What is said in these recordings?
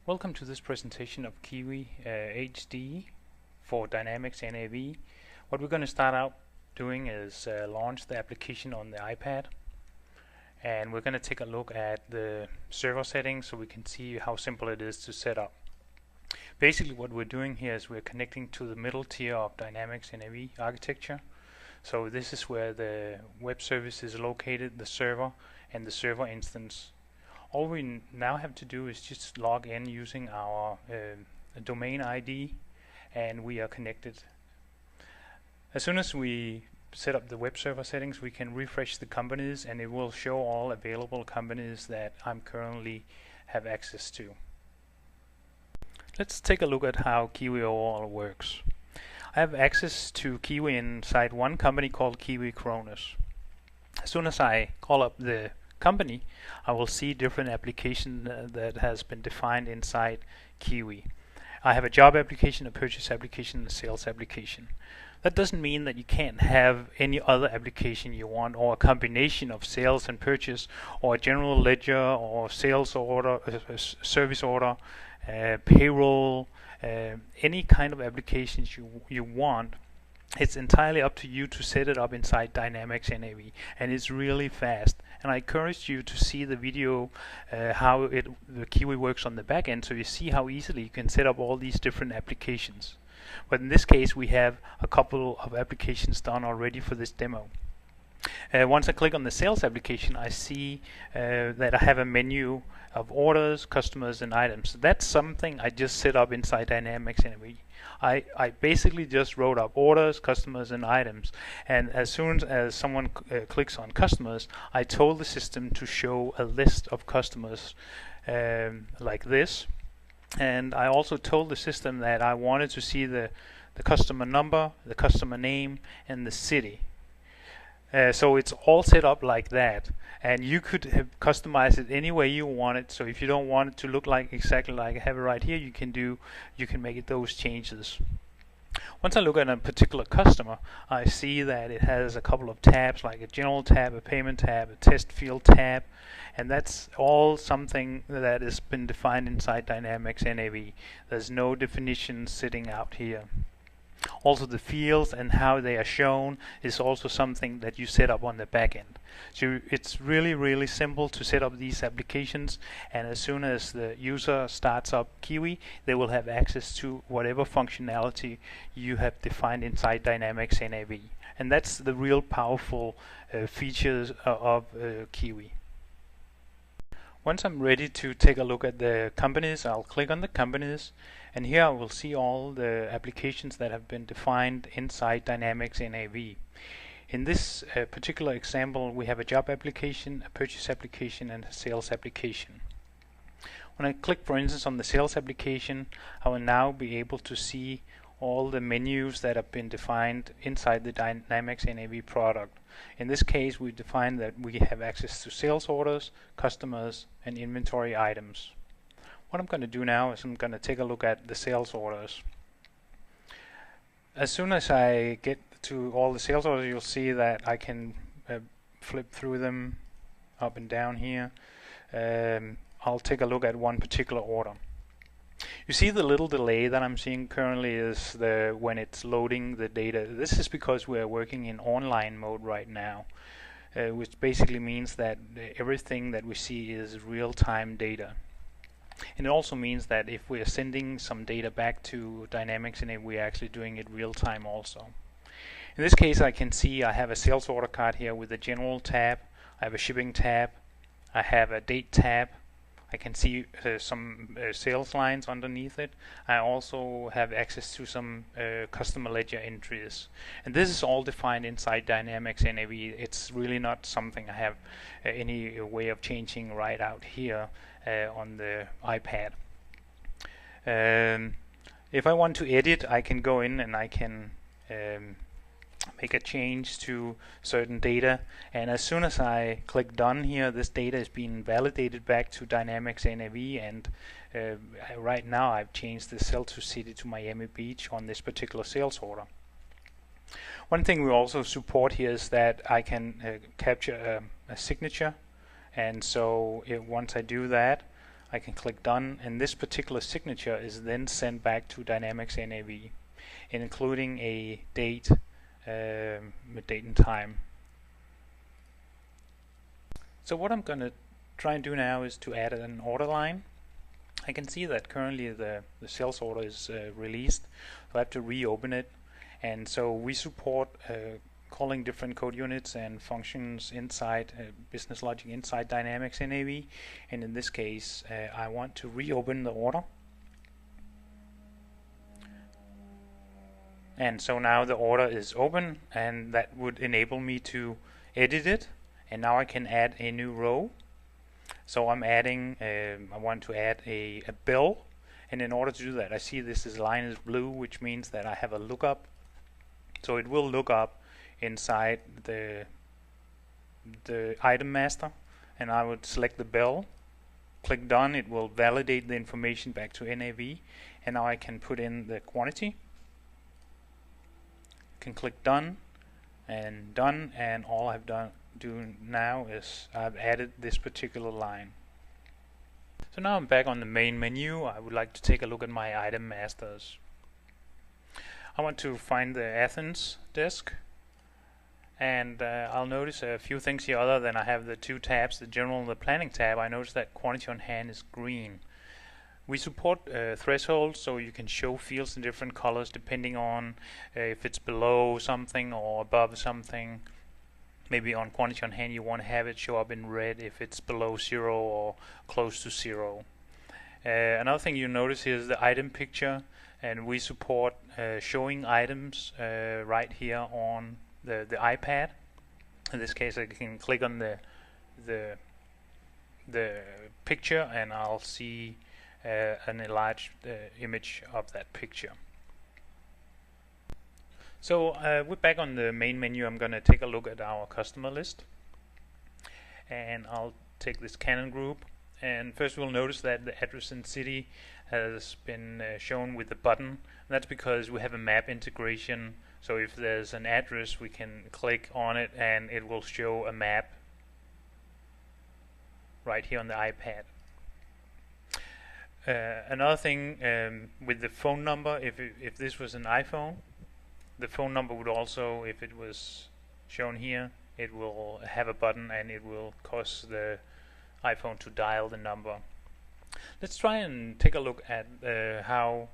Welcome to this presentation of QiwiHD for Dynamics NAV. What we're going to start out doing is launch the application on the iPad, and we're going to take a look at the server settings so we can see how simple it is to set up. Basically what we're doing here is we're connecting to the middle tier of Dynamics NAV architecture. So this is where the web service is located, the server and the server instance. All we now have to do is just log in using our domain ID, and we are connected. As soon as we set up the web server settings, we can refresh the companies and it will show all available companies that I'm currently have access to. Let's take a look at how Kiwi overall works. I have access to Kiwi inside one company called Kiwi Kronos. As soon as I call up the company, I will see different application that has been defined inside Kiwi. I have a job application, a purchase application, and a sales application. That doesn't mean that you can't have any other application you want, or a combination of sales and purchase, or a general ledger, or sales order, service order, payroll, any kind of applications you want. It's entirely up to you to set it up inside Dynamics NAV, and it's really fast. And I encourage you to see the video how the Kiwi works on the back end, so you see how easily you can set up all these different applications. But in this case, we have a couple of applications done already for this demo. Once I click on the sales application, I see that I have a menu of orders, customers, and items. That's something I just set up inside Dynamics NAV. I basically just wrote up orders, customers, and items, and as soon as someone clicks on customers, I told the system to show a list of customers like this, and I also told the system that I wanted to see the customer number, the customer name, and the city. So it's all set up like that, and you could have customized it any way you want it. So if you don't want it to look like exactly like I have it right here, you can make it those changes. Once I look at a particular customer, I see that it has a couple of tabs, like a general tab, a payment tab, a test field tab, and that's all something that has been defined inside Dynamics NAV. There's no definition sitting out here. Also, the fields and how they are shown is also something that you set up on the back end. So it's really simple to set up these applications, and as soon as the user starts up Kiwi, they will have access to whatever functionality you have defined inside Dynamics NAV. And that's the real powerful features of Kiwi. Once I'm ready to take a look at the companies, I'll click on the companies, and here I will see all the applications that have been defined inside Dynamics NAV. In this particular example, we have a job application, a purchase application, and a sales application. When I click, for instance, on the sales application, I will now be able to see all the menus that have been defined inside the Dynamics NAV product. In this case, we define that we have access to sales orders, customers, and inventory items. What I'm going to do now is I'm going to take a look at the sales orders. As soon as I get to all the sales orders, you'll see that I can flip through them up and down here. I'll take a look at one particular order. You see the little delay that I'm seeing currently is when it's loading the data. This is because we're working in online mode right now, which basically means that everything that we see is real-time data. And it also means that if we're sending some data back to Dynamics, and we're actually doing it real-time also. In this case, I can see I have a sales order card here with a general tab, I have a shipping tab, I have a date tab, I can see some sales lines underneath it. I also have access to some customer ledger entries. And this is all defined inside Dynamics NAV. It's really not something I have any way of changing right out here on the iPad. If I want to edit, I can go in and I can make a change to certain data, and as soon as I click done here, this data is being validated back to Dynamics NAV, and right now I've changed the sell to city to Miami Beach on this particular sales order. One thing we also support here is that I can capture a signature, and so once I do that, I can click done, and this particular signature is then sent back to Dynamics NAV, including a date and time. So what I'm going to try and do now is to add an order line. I can see that currently the sales order is released, so I have to reopen it. And so we support calling different code units and functions inside business logic inside Dynamics NAV, and in this case I want to reopen the order. And so now the order is open, and that would enable me to edit it, and now I can add a new row. So I'm adding, I want to add a bill, and in order to do that I see this line is blue, which means that I have a lookup. So it will look up inside the item master, and I would select the bill, click done. It will validate the information back to NAV, and now I can put in the quantity, can click done, and all I've do now is I've added this particular line. So now I'm back on the main menu. I would like to take a look at my item masters. I want to find the Athens disk, and I'll notice a few things here other than I have the two tabs, the general and the planning tab. I notice that quantity on hand is green. We support thresholds, so you can show fields in different colors depending on if it's below something or above something. Maybe on quantity on hand you want to have it show up in red if it's below 0 or close to 0. Another thing you notice here is the item picture, and we support showing items right here on the iPad. In this case I can click on the picture, and I'll see an enlarged image of that picture. So we're back on the main menu. I'm going to take a look at our customer list, and I'll take this Canon group, and first we'll notice that the address and city has been shown with the button. That's because we have a map integration, so if there's an address we can click on it and it will show a map right here on the iPad. Another thing with the phone number, if this was an iPhone, the phone number would also, if it was shown here, it will have a button and it will cause the iPhone to dial the number. Let's try and take a look at how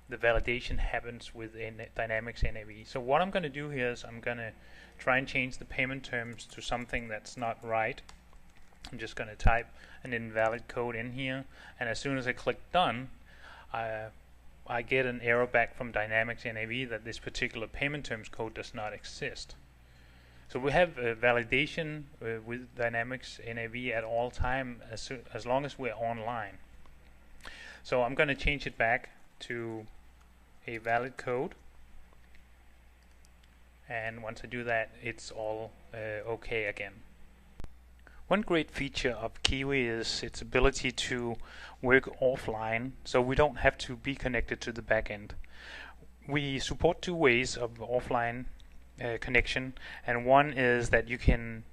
the validation happens within Dynamics NAV. So what I'm going to do here is I'm going to try and change the payment terms to something that's not right. I'm just going to type an invalid code in here, and as soon as I click done, I get an error back from Dynamics NAV that this particular payment terms code does not exist. So we have validation with Dynamics NAV at all time as long as we're online. So I'm going to change it back to a valid code, and once I do that, it's all okay again. One great feature of Kiwi is its ability to work offline, so we don't have to be connected to the backend. We support two ways of offline connection, and one is that you can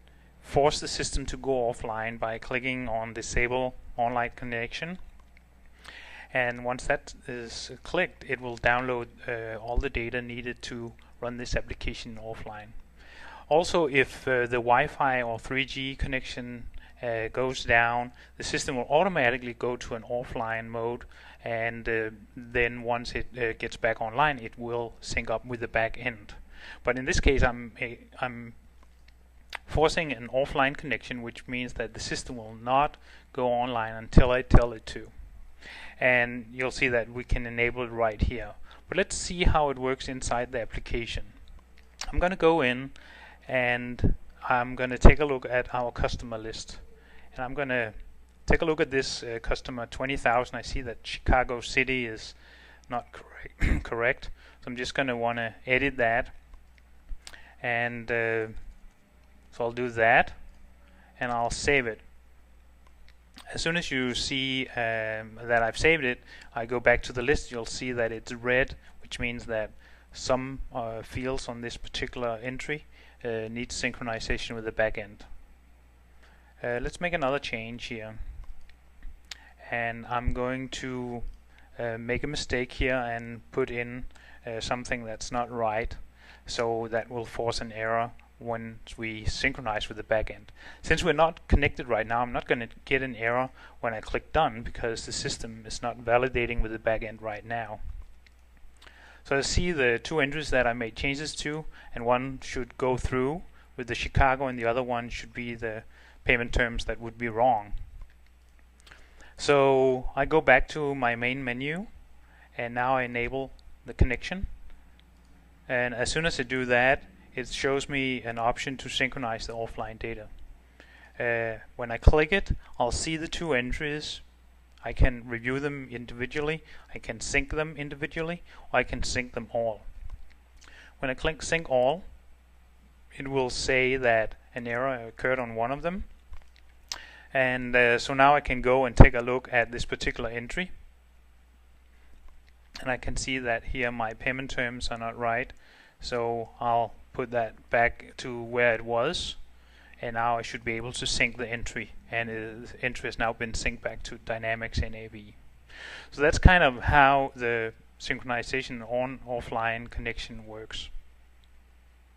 force the system to go offline by clicking on disable online connection, and once that is clicked, it will download all the data needed to run this application offline. Also, if the Wi-Fi or 3G connection goes down, the system will automatically go to an offline mode, and then once it gets back online, it will sync up with the back end. But in this case, I'm forcing an offline connection, which means that the system will not go online until I tell it to. And you'll see that we can enable it right here. But let's see how it works inside the application. I'm going to go in, and I'm going to take a look at our customer list, and I'm going to take a look at this customer 20,000. I see that Chicago City is not correct, so I'm just going to want to edit that, and so I'll do that, and I'll save it. As soon as you see that I've saved it, I go back to the list. You'll see that it's red, which means that some fields on this particular entry need synchronization with the backend. Let's make another change here, and I'm going to make a mistake here and put in something that's not right, so that will force an error when we synchronize with the backend. Since we're not connected right now, I'm not going to get an error when I click done because the system is not validating with the backend right now. So I see the two entries that I made changes to, and one should go through with the Chicago and the other one should be the payment terms that would be wrong. So I go back to my main menu and now I enable the connection, and as soon as I do that, it shows me an option to synchronize the offline data. When I click it, I'll see the two entries. I can review them individually, I can sync them individually, or I can sync them all. When I click sync all, it will say that an error occurred on one of them. And so now I can go and take a look at this particular entry. And I can see that here my payment terms are not right. So I'll put that back to where it was. And now I should be able to sync the entry, and the entry has now been synced back to Dynamics NAV. So that's kind of how the synchronization on-offline connection works.